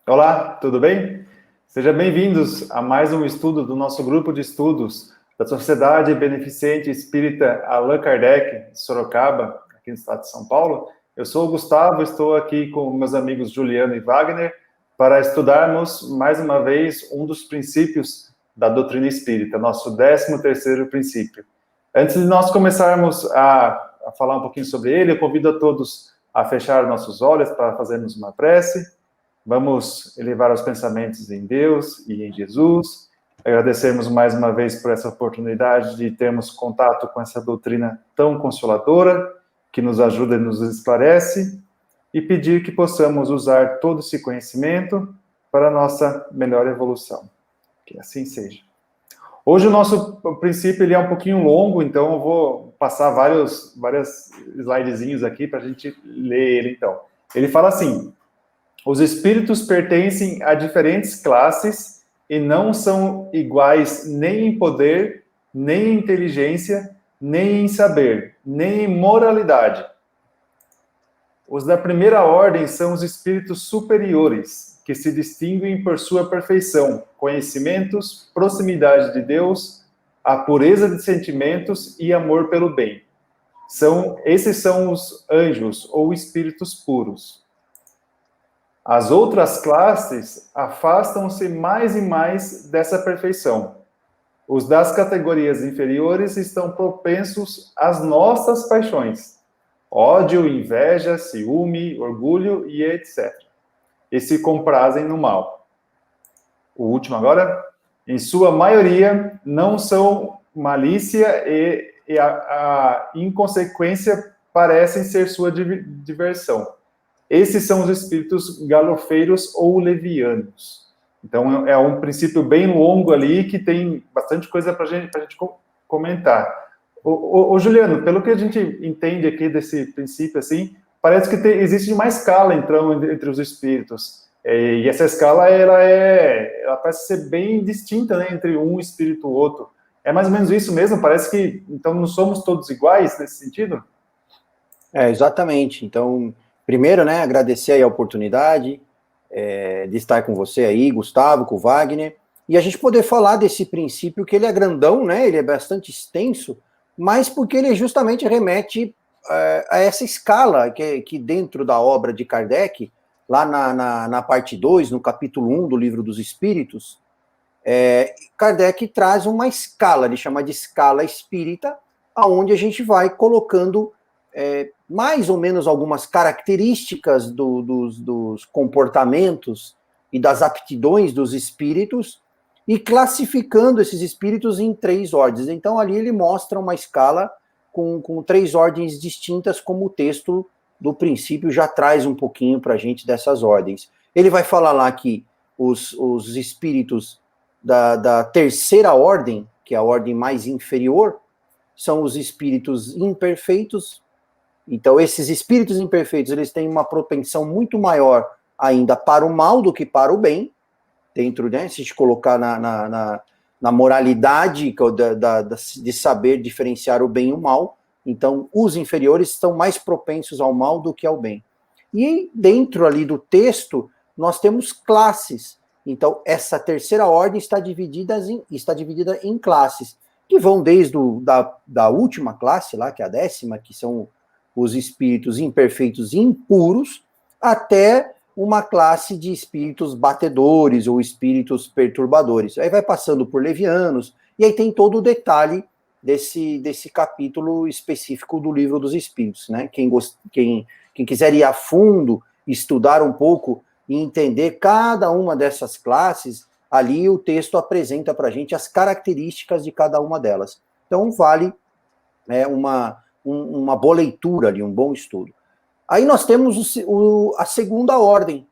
Olá, tudo bem? Sejam bem-vindos a mais um estudo do nosso grupo de estudos da Sociedade Beneficente Espírita Allan Kardec, de Sorocaba, aqui no estado de São Paulo. Eu sou o Gustavo, estou aqui com meus amigos Juliano e Wagner para estudarmos mais uma vez um dos princípios da doutrina espírita, nosso 13º princípio. Antes de nós começarmos a falar um pouquinho sobre ele, eu convido a todos a fechar nossos olhos para fazermos uma prece. Vamos elevar os pensamentos em Deus e em Jesus. Agradecemos mais uma vez por essa oportunidade de termos contato com essa doutrina tão consoladora, que nos ajuda e nos esclarece, e pedir que possamos usar todo esse conhecimento para a nossa melhor evolução. Que assim seja. Hoje o nosso princípio ele é um pouquinho longo, então eu vou passar vários slidezinhos aqui para a gente ler ele, então. Ele fala assim: os espíritos pertencem a diferentes classes e não são iguais nem em poder, nem em inteligência, nem em saber, nem em moralidade. Os da primeira ordem são os espíritos superiores, que se distinguem por sua perfeição, conhecimentos, proximidade de Deus, a pureza de sentimentos e amor pelo bem. Esses são os anjos ou espíritos puros. As outras classes afastam-se mais e mais dessa perfeição. Os das categorias inferiores estão propensos às nossas paixões: ódio, inveja, ciúme, orgulho e etc. E se comprazem no mal. O último agora. Em sua maioria, não são malícia e a inconsequência parecem ser sua diversão. Esses são os espíritos galofeiros ou levianos. Então, é um princípio bem longo ali, que tem bastante coisa para a gente comentar. Ô, Juliano, pelo que a gente entende aqui desse princípio, assim, parece que existe uma escala, então, entre os espíritos. E essa escala, ela parece ser bem distinta, né, entre um espírito e o outro. É mais ou menos isso mesmo? Parece que, então, não somos todos iguais nesse sentido? Exatamente. Então, primeiro, né, agradecer aí a oportunidade de estar com você aí, Gustavo, com o Wagner, e a gente poder falar desse princípio que ele é grandão, né, ele é bastante extenso, mas porque ele justamente remete a essa escala que dentro da obra de Kardec, lá na parte 2, no capítulo 1 do Livro dos Espíritos, Kardec traz uma escala, ele chama de escala espírita, aonde a gente vai colocando mais ou menos algumas características dos comportamentos e das aptidões dos espíritos e classificando esses espíritos em 3 ordens. Então, ali ele mostra uma escala com 3 ordens distintas, como o texto do princípio já traz um pouquinho para a gente dessas ordens. Ele vai falar lá que os espíritos da terceira ordem, que é a ordem mais inferior, são os espíritos imperfeitos. Então, esses espíritos imperfeitos, eles têm uma propensão muito maior ainda para o mal do que para o bem, dentro, né, se a gente colocar na moralidade de saber diferenciar o bem e o mal. Então, os inferiores estão mais propensos ao mal do que ao bem. E dentro ali do texto, nós temos classes. Então, essa terceira ordem está dividida em classes, que vão desde da última classe lá, que é a 10ª, que são os espíritos imperfeitos e impuros, até uma classe de espíritos batedores ou espíritos perturbadores. Aí vai passando por levianos, e aí tem todo o detalhe desse capítulo específico do Livro dos Espíritos, né? Quem quiser ir a fundo, estudar um pouco e entender cada uma dessas classes, ali o texto apresenta para a gente as características de cada uma delas. Então, vale uma boa leitura ali, um bom estudo. Aí nós temos a segunda ordem.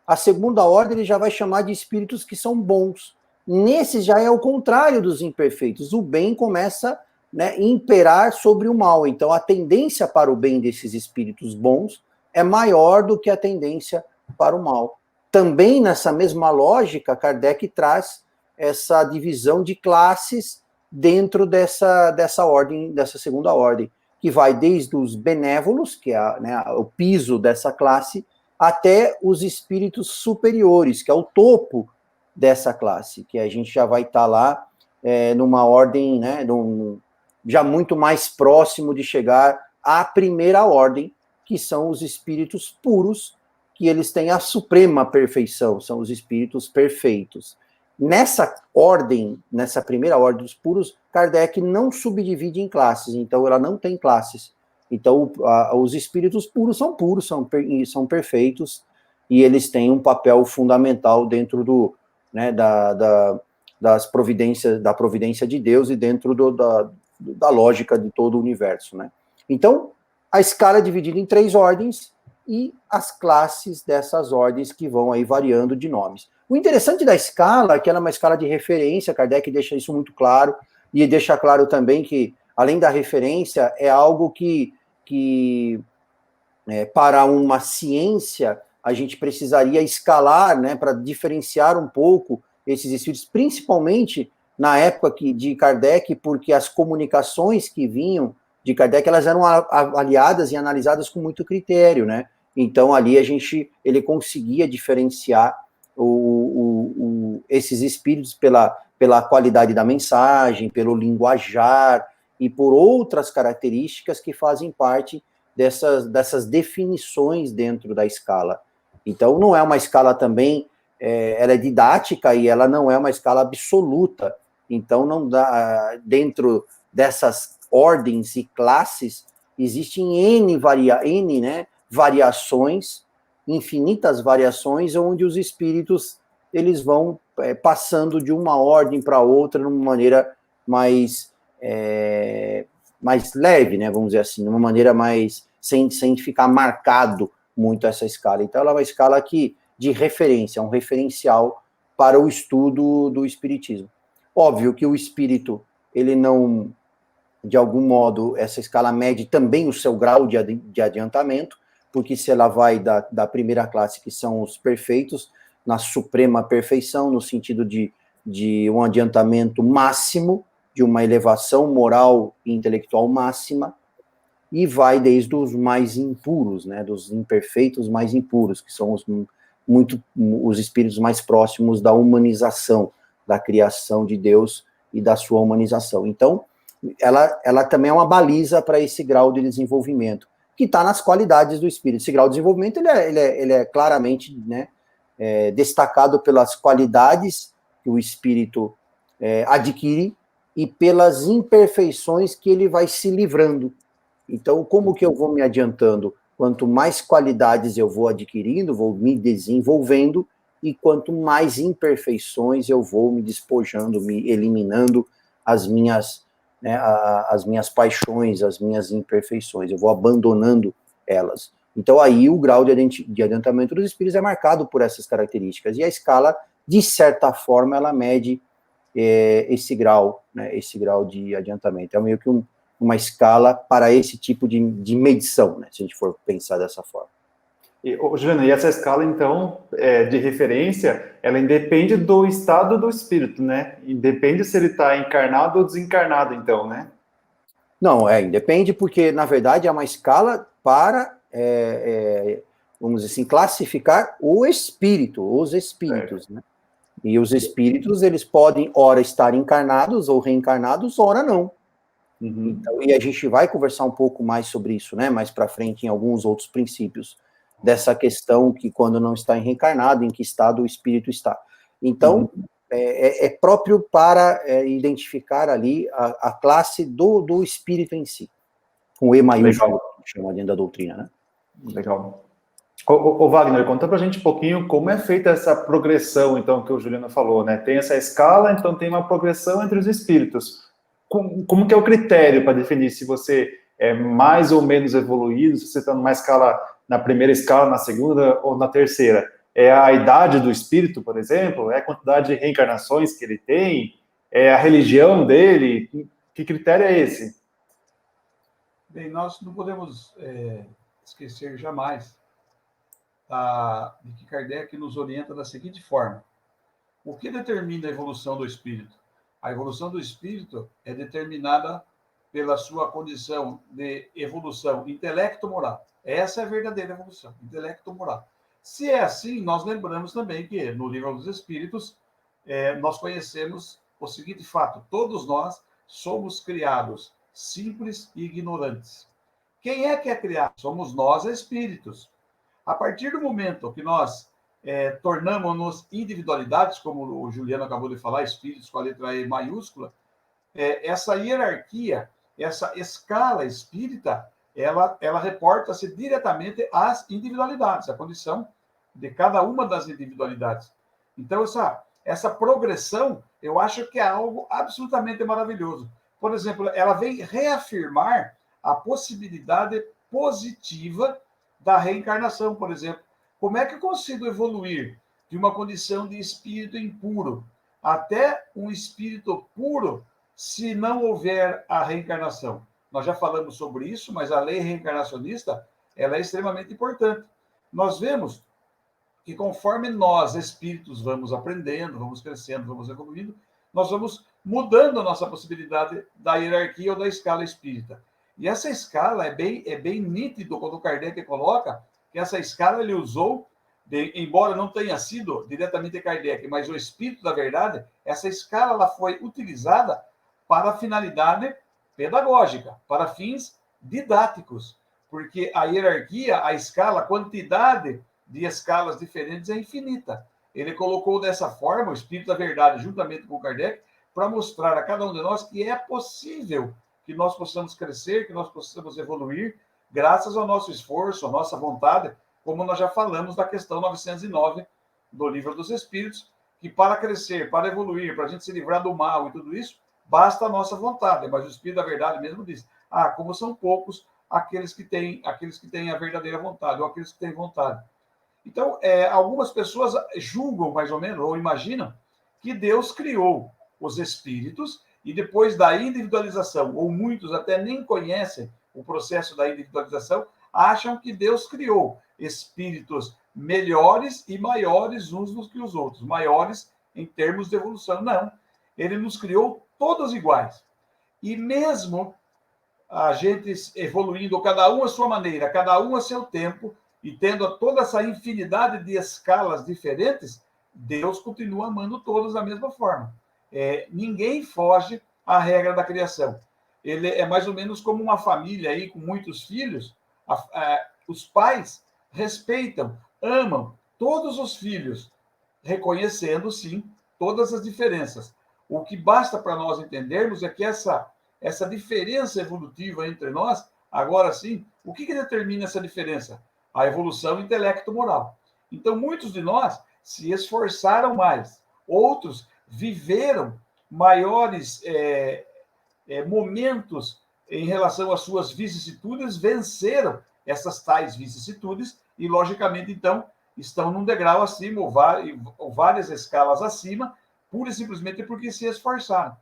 A segunda ordem ele já vai chamar de espíritos que são bons. Nesse já é o contrário dos imperfeitos. O bem começa, né, a imperar sobre o mal. Então a tendência para o bem desses espíritos bons é maior do que a tendência para o mal. Também nessa mesma lógica, Kardec traz essa divisão de classes dentro dessa ordem, dessa segunda ordem, que vai desde os benévolos, que é o piso dessa classe, até os espíritos superiores, que é o topo dessa classe, que a gente já vai estar lá numa ordem, né, já muito mais próximo de chegar à primeira ordem, que são os espíritos puros, que eles têm a suprema perfeição, são os espíritos perfeitos. Nessa ordem, nessa primeira ordem dos puros, Kardec não subdivide em classes, então ela não tem classes. Então, os espíritos puros, são perfeitos, e eles têm um papel fundamental dentro né, das providências, da providência de Deus e dentro da lógica de todo o universo, né? Então, a escala é dividida em 3 ordens e as classes dessas ordens que vão aí variando de nomes. O interessante da escala é que ela é uma escala de referência, Kardec deixa isso muito claro, e deixa claro também que, além da referência, é algo que para uma ciência, a gente precisaria escalar, né, para diferenciar um pouco esses espíritos, principalmente na época de Kardec, porque as comunicações que vinham de Kardec, elas eram avaliadas e analisadas com muito critério, né? Então, ali ele conseguia diferenciar esses espíritos pela qualidade da mensagem, pelo linguajar e por outras características que fazem parte dessas definições dentro da escala. Então, não é uma escala também, ela é didática e ela não é uma escala absoluta. Então, não dá, dentro dessas ordens e classes, existem N variações, infinitas variações, onde os espíritos eles vão passando de uma ordem para outra de uma maneira mais leve, né, vamos dizer assim, de uma maneira mais sem ficar marcado muito essa escala. Então, ela é uma escala de referência, um referencial para o estudo do espiritismo. Óbvio que o espírito, ele não, de algum modo, essa escala mede também o seu grau de adiantamento, porque se ela vai da primeira classe, que são os perfeitos, na suprema perfeição, no sentido de um adiantamento máximo, de uma elevação moral e intelectual máxima, e vai desde os mais impuros, né, dos imperfeitos mais impuros, que são os espíritos mais próximos da humanização, da criação de Deus e da sua humanização. Então, ela também é uma baliza para esse grau de desenvolvimento, que está nas qualidades do espírito. Esse grau de desenvolvimento ele é claramente, né, destacado pelas qualidades que o espírito adquire e pelas imperfeições que ele vai se livrando. Então, como que eu vou me adiantando? Quanto mais qualidades eu vou adquirindo, vou me desenvolvendo, e quanto mais imperfeições eu vou me despojando, me eliminando as minhas paixões, as minhas imperfeições, eu vou abandonando elas. Então, aí o grau de adiantamento dos espíritos é marcado por essas características, e a escala, de certa forma, ela mede esse grau, né, esse grau de adiantamento. É meio que uma escala para esse tipo de medição, né, se a gente for pensar dessa forma. Juliana, e essa escala, então, de referência, ela independe do estado do espírito, né? Independe se ele está encarnado ou desencarnado, então, né? Não, independe, porque, na verdade, é uma escala para, vamos dizer assim, classificar os espíritos, né? E os espíritos, eles podem, ora, estar encarnados ou reencarnados, ora não. Uhum. Então, e a gente vai conversar um pouco mais sobre isso, né, mais para frente, em alguns outros princípios, dessa questão que quando não está reencarnado, em que estado o espírito está. Então, é próprio para identificar ali a classe do espírito em si, com E maiúsculo, que chama dentro da doutrina, né? Legal. Ô Wagner, conta pra gente um pouquinho como é feita essa progressão, então, que o Juliano falou, né? Tem essa escala, então tem uma progressão entre os espíritos. Como que é o critério para definir se você é mais ou menos evoluído, se você está numa escala, na primeira escala, na segunda ou na terceira? É a idade do espírito, por exemplo? É a quantidade de reencarnações que ele tem? É a religião dele? Que critério é esse? Bem, nós não podemos esquecer jamais de que Kardec nos orienta da seguinte forma: o que determina a evolução do espírito? A evolução do espírito é determinada pela sua condição de evolução intelecto-moral. Essa é a verdadeira evolução, intelecto-moral. Se é assim, nós lembramos também que no Livro dos Espíritos nós conhecemos o seguinte fato: todos nós somos criados simples e ignorantes. Quem é que é criado? Somos nós, espíritos. A partir do momento que nós tornamos-nos individualidades, como o Juliano acabou de falar, espíritos com a letra E maiúscula, essa hierarquia, essa escala espírita, ela reporta-se diretamente às individualidades, à condição de cada uma das individualidades. Então, essa progressão, eu acho que é algo absolutamente maravilhoso. Por exemplo, ela vem reafirmar a possibilidade positiva da reencarnação, por exemplo. Como é que eu consigo evoluir de uma condição de espírito impuro até um espírito puro se não houver a reencarnação? Nós já falamos sobre isso, mas a lei reencarnacionista ela é extremamente importante. Nós vemos que conforme nós, espíritos, vamos aprendendo, vamos crescendo, vamos evoluindo, nós vamos mudando a nossa possibilidade da hierarquia ou da escala espírita. E essa escala é bem nítido quando Kardec coloca que essa escala ele usou, embora não tenha sido diretamente Kardec, mas o Espírito da Verdade, essa escala ela foi utilizada para finalidade pedagógica, para fins didáticos, porque a hierarquia, a escala, a quantidade de escalas diferentes é infinita. Ele colocou dessa forma o Espírito da Verdade, juntamente com Kardec, para mostrar a cada um de nós que é possível que nós possamos crescer, que nós possamos evoluir, graças ao nosso esforço, à nossa vontade, como nós já falamos da questão 909 do Livro dos Espíritos, que para crescer, para evoluir, para a gente se livrar do mal e tudo isso, basta a nossa vontade. Mas o Espírito da Verdade mesmo diz, como são poucos aqueles que têm a verdadeira vontade, ou aqueles que têm vontade. Então, algumas pessoas julgam, mais ou menos, ou imaginam, que Deus criou os espíritos e depois da individualização, ou muitos até nem conhecem o processo da individualização, acham que Deus criou espíritos melhores e maiores uns do que os outros, maiores em termos de evolução. Não, ele nos criou todos iguais. E mesmo a gente evoluindo, cada um à sua maneira, cada um a seu tempo, e tendo toda essa infinidade de escalas diferentes, Deus continua amando todos da mesma forma. Ninguém foge à regra da criação. Ele é mais ou menos como uma família aí com muitos filhos. Os pais respeitam, amam todos os filhos, reconhecendo, sim, todas as diferenças. O que basta para nós entendermos é que essa diferença evolutiva entre nós, agora sim, o que determina essa diferença? A evolução intelecto-moral. Então, muitos de nós se esforçaram mais, outros viveram maiores momentos em relação às suas vicissitudes, venceram essas tais vicissitudes e, logicamente, então, estão num degrau acima ou várias escalas acima, pura e simplesmente porque se esforçaram.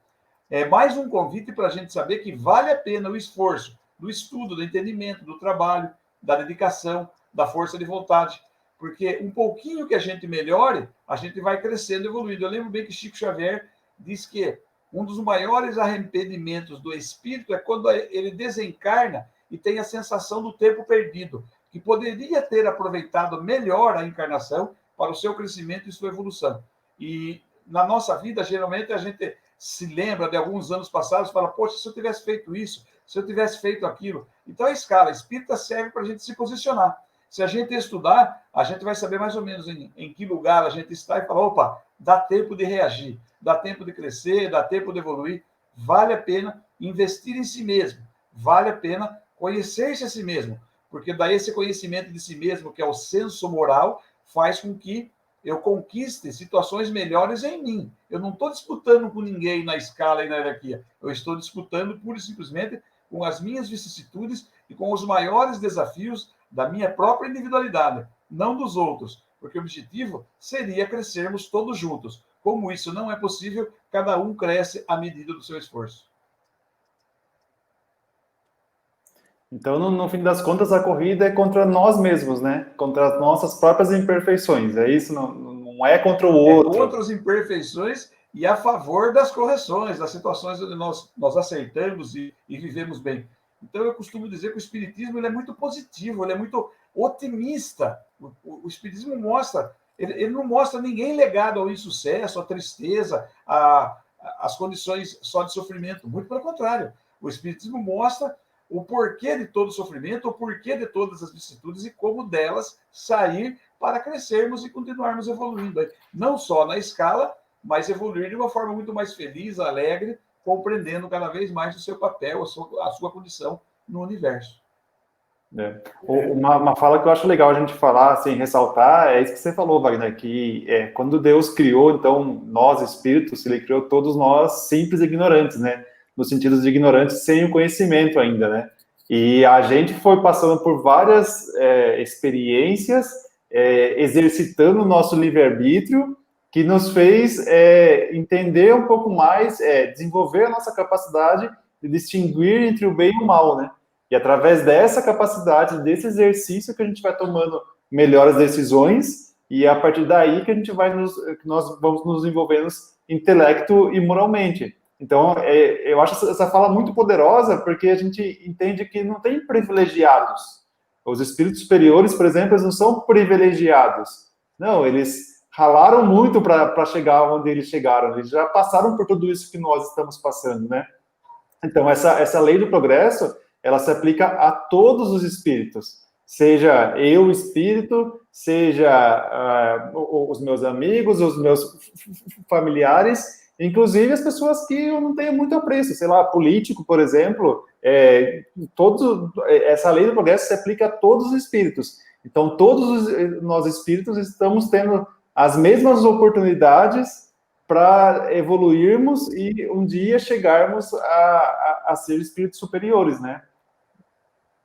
É mais um convite para a gente saber que vale a pena o esforço do estudo, do entendimento, do trabalho, da dedicação, da força de vontade, porque um pouquinho que a gente melhore, a gente vai crescendo e evoluindo. Eu lembro bem que Chico Xavier diz que um dos maiores arrependimentos do espírito é quando ele desencarna e tem a sensação do tempo perdido, que poderia ter aproveitado melhor a encarnação para o seu crescimento e sua evolução. E na nossa vida, geralmente, a gente se lembra de alguns anos passados e fala, poxa, se eu tivesse feito isso, se eu tivesse feito aquilo. Então, a escala espírita serve para a gente se posicionar. Se a gente estudar, a gente vai saber mais ou menos em que lugar a gente está e falar, opa, dá tempo de reagir, dá tempo de crescer, dá tempo de evoluir. Vale a pena investir em si mesmo, vale a pena conhecer-se a si mesmo, porque daí esse conhecimento de si mesmo, que é o senso moral, faz com que eu conquiste situações melhores em mim. Eu não estou disputando com ninguém na escala e na hierarquia, eu estou disputando pura e simplesmente com as minhas vicissitudes e com os maiores desafios da minha própria individualidade, não dos outros, porque o objetivo seria crescermos todos juntos. Como isso não é possível, cada um cresce à medida do seu esforço. Então, no fim das contas, a corrida é contra nós mesmos, né? Contra as nossas próprias imperfeições. É isso, não é contra o outro. É contra as imperfeições e a favor das correções, das situações onde nós acertamos e vivemos bem. Então, eu costumo dizer que o espiritismo ele é muito positivo, ele é muito otimista. O Espiritismo mostra, ele não mostra ninguém legado ao insucesso, à tristeza, às condições só de sofrimento. Muito pelo contrário. O Espiritismo mostra o porquê de todo sofrimento, o porquê de todas as vicissitudes e como delas sair para crescermos e continuarmos evoluindo. Não só na escala, mas evoluir de uma forma muito mais feliz, alegre, compreendendo cada vez mais o seu papel, a sua condição no universo. Uma fala que eu acho legal a gente falar, assim, ressaltar, é isso que você falou, Wagner, que quando Deus criou, então, nós, espíritos, ele criou todos nós simples e ignorantes, né? No sentido de ignorantes sem o conhecimento ainda, né? E a gente foi passando por várias experiências, exercitando o nosso livre-arbítrio, que nos fez entender um pouco mais, desenvolver a nossa capacidade de distinguir entre o bem e o mal, né? E através dessa capacidade, desse exercício que a gente vai tomando melhores decisões, e a partir daí que nós vamos nos desenvolvendo intelecto e moralmente. Então, eu acho essa fala muito poderosa, porque a gente entende que não tem privilegiados. Os espíritos superiores, por exemplo, eles não são privilegiados. Não, eles ralaram muito para chegar onde eles chegaram. Eles já passaram por tudo isso que nós estamos passando, né? Então, essa lei do progresso, ela se aplica a todos os espíritos, seja eu espírito, seja os meus amigos, os meus familiares, inclusive as pessoas que eu não tenho muito apreço, sei lá, político, por exemplo, essa lei do progresso se aplica a todos os espíritos. Então, todos nós espíritos estamos tendo as mesmas oportunidades para evoluirmos e um dia chegarmos a ser espíritos superiores, né?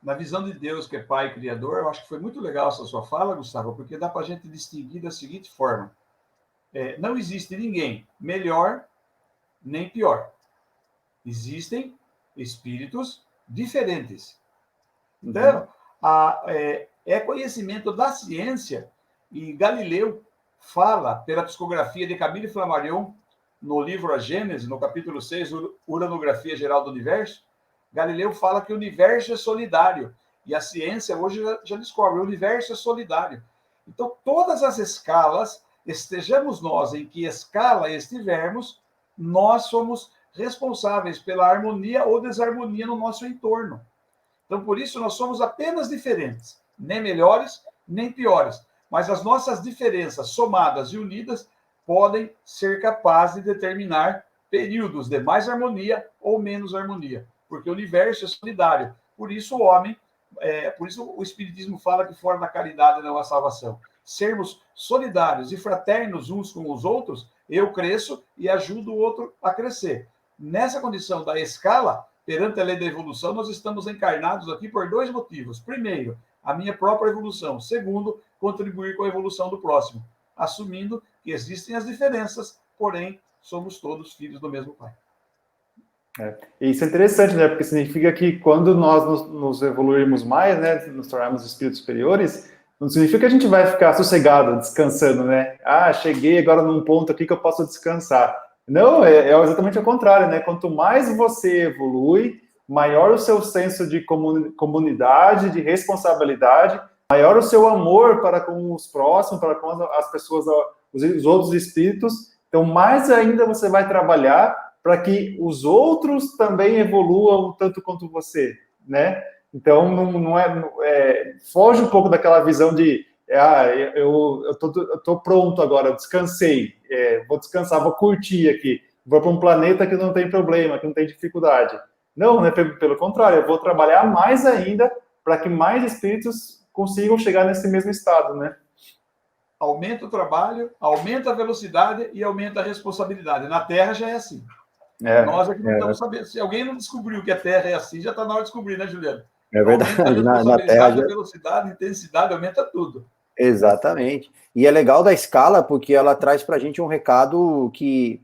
Na visão de Deus, que é Pai e Criador, eu acho que foi muito legal essa sua fala, Gustavo, porque dá para a gente distinguir da seguinte forma. Não existe ninguém melhor nem pior. Existem espíritos diferentes. Então, é conhecimento da ciência, e Galileu fala, pela psicografia de Camille Flammarion, no livro A Gênese, no capítulo 6, Uranografia Geral do Universo, Galileu fala que o universo é solidário, e a ciência hoje já descobre, o universo é solidário. Então, todas as escalas, estejamos nós em que escala estivermos, nós somos responsáveis pela harmonia ou desarmonia no nosso entorno. Então, por isso, nós somos apenas diferentes, nem melhores, nem piores. Mas as nossas diferenças somadas e unidas podem ser capazes de determinar períodos de mais harmonia ou menos harmonia, porque o universo é solidário. Por isso o homem, por isso o Espiritismo fala que fora da caridade não há salvação. Sermos solidários e fraternos uns com os outros, eu cresço e ajudo o outro a crescer. Nessa condição da escala, perante a lei da evolução, nós estamos encarnados aqui por dois motivos. Primeiro, a minha própria evolução. Segundo, contribuir com a evolução do próximo, assumindo que existem as diferenças, porém, somos todos filhos do mesmo Pai. Isso é interessante, né? Porque significa que quando nós nos evoluirmos mais, né, nos tornarmos espíritos superiores, não significa que a gente vai ficar sossegado, descansando, né? Cheguei agora num ponto aqui que eu posso descansar. Não, é exatamente o contrário, né? Quanto mais você evolui, maior o seu senso de comunidade, de responsabilidade, maior o seu amor para com os próximos, para com as pessoas, os outros espíritos. Então, mais ainda você vai trabalhar para que os outros também evoluam tanto quanto você, né? Então, foge um pouco daquela visão de eu tô pronto agora, eu descansei, vou descansar, vou curtir aqui, vou para um planeta que não tem problema, que não tem dificuldade. Não, né? Pelo contrário, eu vou trabalhar mais ainda para que mais espíritos consigam chegar nesse mesmo estado, né? Aumenta o trabalho, aumenta a velocidade e aumenta a responsabilidade. Na Terra já é assim. Nós aqui não estamos sabendo. Se alguém não descobriu que a Terra é assim, já está na hora de descobrir, né, Juliano? É verdade. Aumenta a responsabilidade, a velocidade, a intensidade, aumenta tudo. Exatamente. E é legal da escala, porque ela traz para a gente um recado que,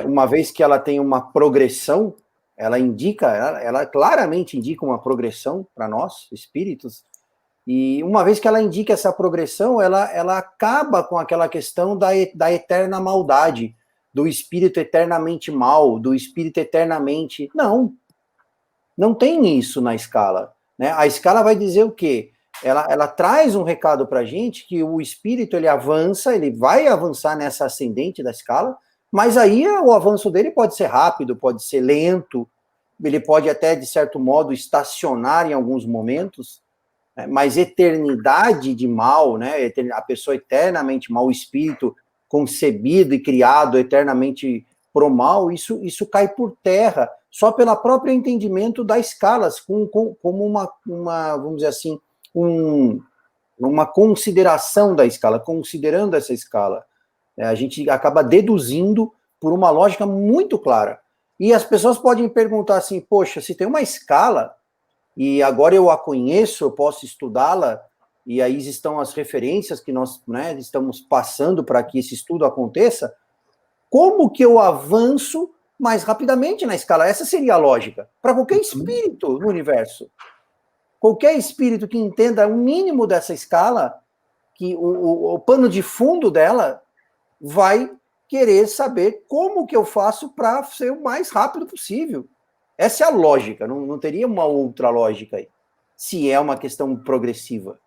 uma vez que ela tem uma progressão, ela claramente indica uma progressão para nós, espíritos, e uma vez que ela indica essa progressão, ela acaba com aquela questão da eterna maldade, do espírito eternamente mal, do espírito eternamente... Não tem isso na escala, né? A escala vai dizer o quê? ela traz um recado para a gente que o espírito, ele avança, ele vai avançar nessa ascendente da escala, mas aí o avanço dele pode ser rápido, pode ser lento, ele pode até, de certo modo, estacionar em alguns momentos, né? Mas eternidade de mal, né? A pessoa eternamente mal, o espírito concebido e criado eternamente pro mal, isso cai por terra, só pelo próprio entendimento das escalas, como uma, vamos dizer assim, uma consideração da escala, considerando essa escala. A gente acaba deduzindo por uma lógica muito clara. E as pessoas podem perguntar assim, poxa, se tem uma escala, e agora eu a conheço, eu posso estudá-la, e aí estão as referências que nós, né, estamos passando para que esse estudo aconteça, como que eu avanço mais rapidamente na escala? Essa seria a lógica, para qualquer espírito no universo. Qualquer espírito que entenda o mínimo dessa escala, que o pano de fundo dela vai querer saber como que eu faço para ser o mais rápido possível. Essa é a lógica, não teria uma outra lógica aí, se é uma questão progressiva.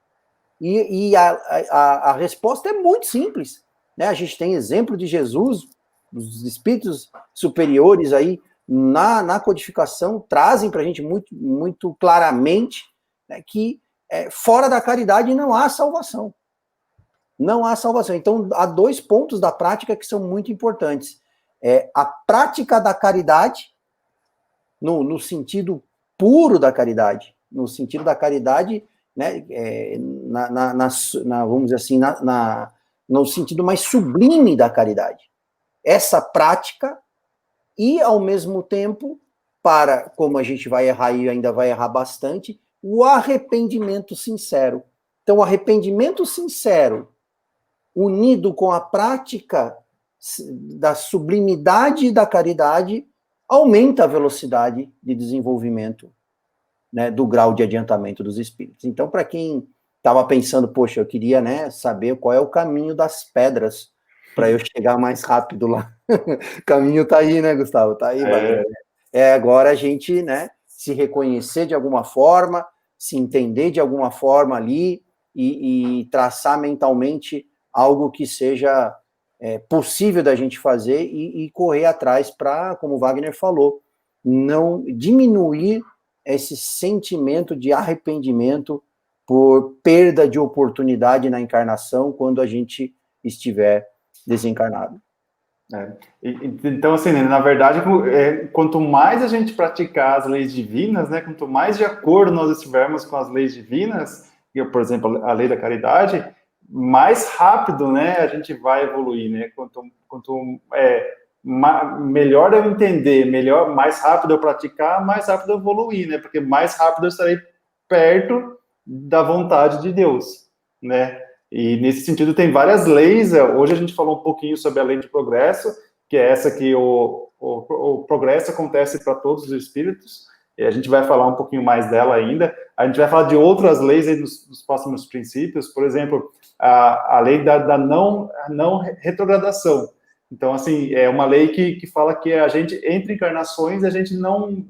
E a resposta é muito simples, né? A gente tem exemplo de Jesus, os espíritos superiores aí, na codificação, trazem para a gente muito, muito claramente, né, que fora da caridade não há salvação. Não há salvação. Então, há 2 pontos da prática que são muito importantes. A prática da caridade, no sentido puro da caridade, no sentido da caridade, né, vamos dizer assim, no sentido mais sublime da caridade. Essa prática e, ao mesmo tempo, para, como a gente vai errar e ainda vai errar bastante, o arrependimento sincero. Então, o arrependimento sincero, unido com a prática da sublimidade da caridade, aumenta a velocidade de desenvolvimento, né, do grau de adiantamento dos espíritos. Então, para quem estava pensando, poxa, eu queria, né, saber qual é o caminho das pedras para eu chegar mais rápido lá. O caminho está aí, né, Gustavo? Está aí, vai. Agora a gente, né, se reconhecer de alguma forma, se entender de alguma forma ali e traçar mentalmente algo que seja possível da gente fazer e correr atrás para, como o Wagner falou, não diminuir esse sentimento de arrependimento por perda de oportunidade na encarnação quando a gente estiver desencarnado. Então, assim, na verdade, quanto mais a gente praticar as leis divinas, né, quanto mais de acordo nós estivermos com as leis divinas, por exemplo, a lei da caridade, mais rápido, né, a gente vai evoluir, né, melhor eu entender, mais rápido eu praticar, mais rápido eu evoluir, né, porque mais rápido eu estarei perto da vontade de Deus, né. E, nesse sentido, tem várias leis. Hoje a gente falou um pouquinho sobre a lei de progresso, que é essa que o progresso acontece para todos os espíritos, e a gente vai falar um pouquinho mais dela ainda. A gente vai falar de outras leis aí nos próximos princípios, por exemplo, a lei da não retrogradação. Então, assim, é uma lei que fala que a gente, entre encarnações, a gente não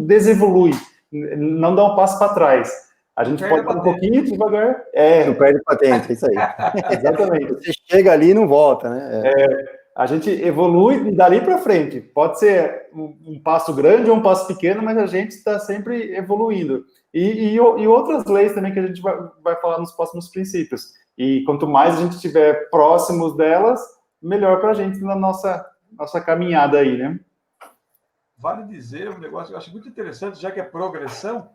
desevolui, não dá um passo para trás. A gente pode dar um pouquinho devagar. Não perde patente, é isso aí. Exatamente. Você chega ali e não volta, né? A gente evolui dali para frente. Pode ser um passo grande ou um passo pequeno, mas a gente está sempre evoluindo. E outras leis também que a gente vai falar nos próximos princípios. E quanto mais a gente estiver próximos delas, melhor para a gente na nossa caminhada aí, né? Vale dizer um negócio que eu acho muito interessante, já que é progressão,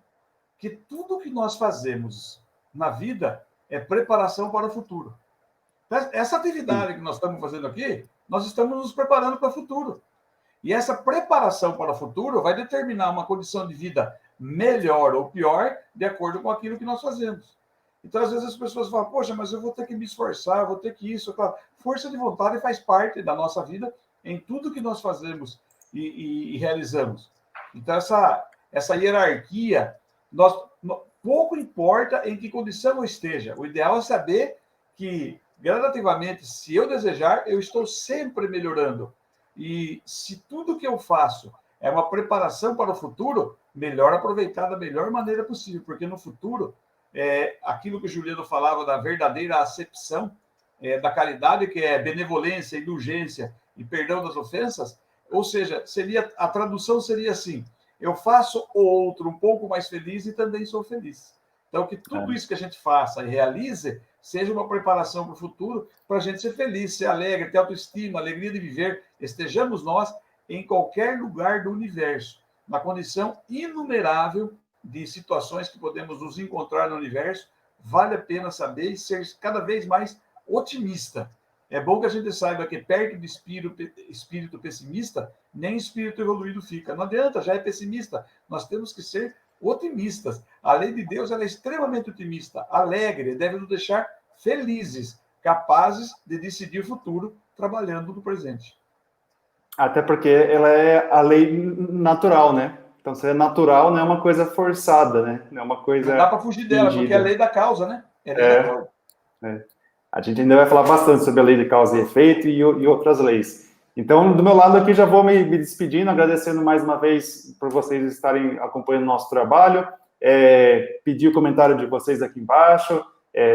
que tudo que nós fazemos na vida é preparação para o futuro. Essa atividade que nós estamos fazendo aqui, nós estamos nos preparando para o futuro. E essa preparação para o futuro vai determinar uma condição de vida melhor ou pior, de acordo com aquilo que nós fazemos. Então, às vezes, as pessoas falam, poxa, mas eu vou ter que me esforçar, eu vou ter que isso. Claro, força de vontade faz parte da nossa vida em tudo que nós fazemos e realizamos. Então, essa hierarquia, pouco importa em que condição eu esteja. O ideal é saber que, gradativamente, se eu desejar, eu estou sempre melhorando. E se tudo que eu faço é uma preparação para o futuro, melhor aproveitar da melhor maneira possível, porque no futuro, aquilo que o Juliano falava da verdadeira acepção da caridade, que é benevolência, indulgência e perdão das ofensas, ou seja, a tradução seria assim: eu faço o outro um pouco mais feliz e também sou feliz. Então, que tudo isso que a gente faça e realize seja uma preparação para o futuro, para a gente ser feliz, ser alegre, ter autoestima, alegria de viver. Estejamos nós em qualquer lugar do universo, na condição inumerável de situações que podemos nos encontrar no universo. Vale a pena saber e ser cada vez mais otimista. É bom que a gente saiba que perto de espírito pessimista, nem espírito evoluído fica. Não adianta, já é pessimista. Nós temos que ser otimistas. A lei de Deus ela é extremamente otimista, alegre, deve nos deixar felizes, capazes de decidir o futuro, trabalhando no presente. Até porque ela é a lei natural, né? Então, se é natural, não é uma coisa forçada, né? Não é uma coisa. Não dá para fugir dela, porque é a lei da causa, né? É a lei da causa. A gente ainda vai falar bastante sobre a lei de causa e efeito e outras leis. Então, do meu lado aqui, já vou me despedindo, agradecendo mais uma vez por vocês estarem acompanhando o nosso trabalho. Pedir o comentário de vocês aqui embaixo.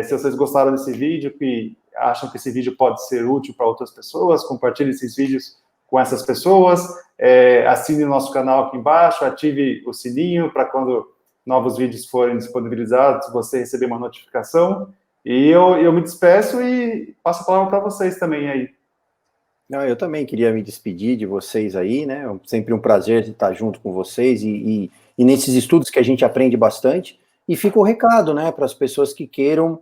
Se vocês gostaram desse vídeo, que acham que esse vídeo pode ser útil para outras pessoas, compartilhe esses vídeos com essas pessoas. Assine o nosso canal aqui embaixo, ative o sininho para quando novos vídeos forem disponibilizados, você receber uma notificação. E eu me despeço e passo a palavra para vocês também aí. Não, eu também queria me despedir de vocês aí, né? É sempre um prazer estar junto com vocês e nesses estudos que a gente aprende bastante. E fica o recado, né, para as pessoas que queiram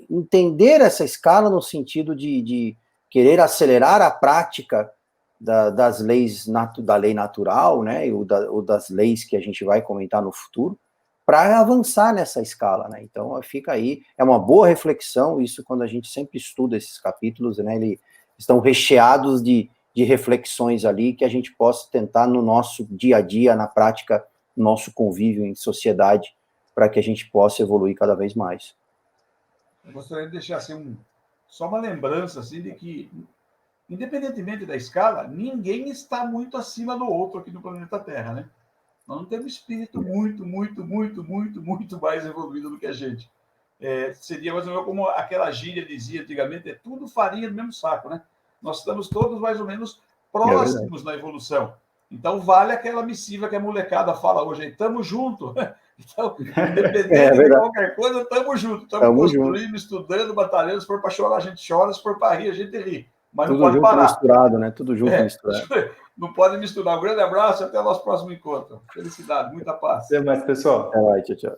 entender essa escala no sentido de querer acelerar a prática das leis, da lei natural, né, ou das leis que a gente vai comentar no futuro, para avançar nessa escala, né? Então, fica aí, é uma boa reflexão, isso quando a gente sempre estuda esses capítulos, né, eles estão recheados de reflexões ali que a gente possa tentar no nosso dia a dia, na prática, no nosso convívio em sociedade, para que a gente possa evoluir cada vez mais. Eu gostaria de deixar assim, só uma lembrança assim, de que, independentemente da escala, ninguém está muito acima do outro aqui no planeta Terra, né? Nós não temos espírito muito mais evoluído do que a gente. Seria mais ou menos como aquela gíria dizia antigamente, tudo farinha do mesmo saco, né? Nós estamos todos mais ou menos próximos na evolução. Então, vale aquela missiva que a molecada fala hoje, estamos juntos. Então, independente de qualquer coisa, estamos juntos. Estamos construindo, estudando, batalhando. Se for para chorar, a gente chora. Se for para rir, a gente ri. Mas tudo não pode parar. Misturado, né? Tudo junto misturado. Não pode misturar. Um grande abraço e até o nosso próximo encontro. Felicidade, muita paz. Até mais, pessoal. Até lá, tchau, tchau.